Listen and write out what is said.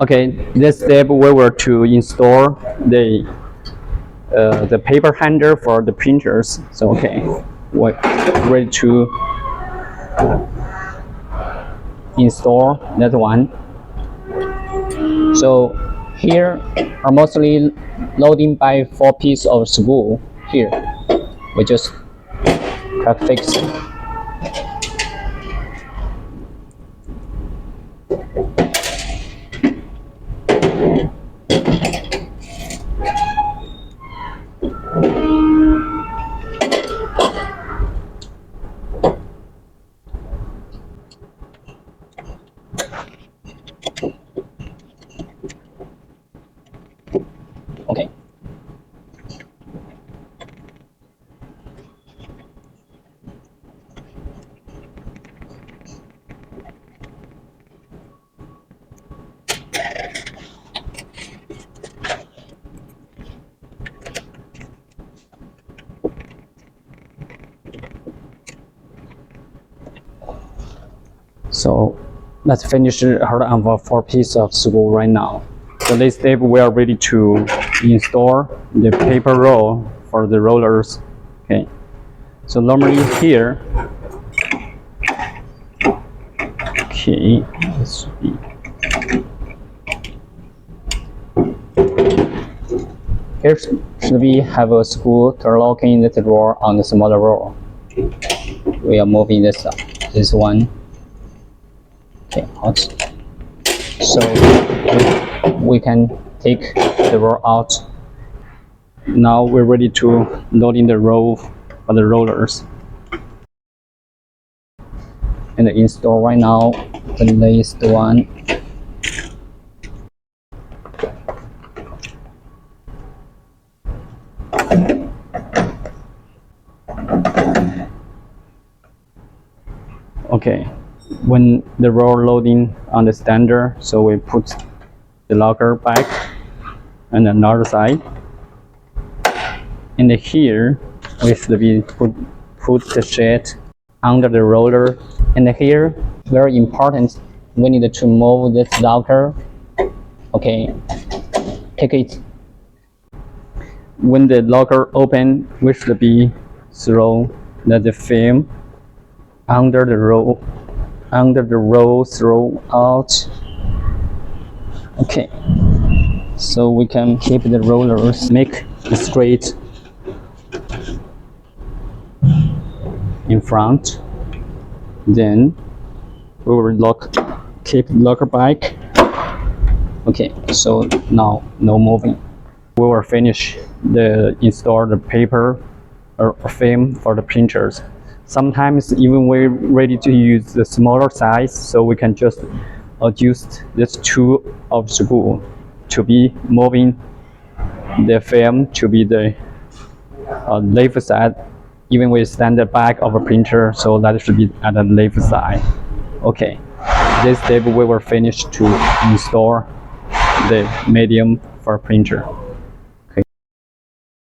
Okay, this step we were to install the paper handle for the printers. So okay, we're ready to install that one. So here are mostly loading by 4 pieces of screw. Here we just crack fix. Okay. So let's finish her on the 4 pieces of screw right now. So this step we are ready to install the paper roll for the rollers. Okay. So normally here, okay, this should be. Here should we have a screw to lock in the drawer on the smaller roll. We are moving this one. Okay, out. So we can take the roll out. Now we're ready to load in the roll for the rollers. And install right now the latest one. Okay, when the roll loading on the standard, so we put the locker back and another side. And here we should be put the sheet under the roller. And here, very important, we need to move this locker. Okay, take it. When the locker open, we should be throw the film under the roll throw out. Okay, so we can keep the rollers make it straight in front. Then we will keep the locker back. Okay, so now no moving. We will finish install the paper or film for the printers. Sometimes even we're ready to use the smaller size, so we can just adjust this two of screw to be moving the film to be the left side, even with standard back of a printer, so that should be at the left side. Okay, this step we will finish to install the medium for printer.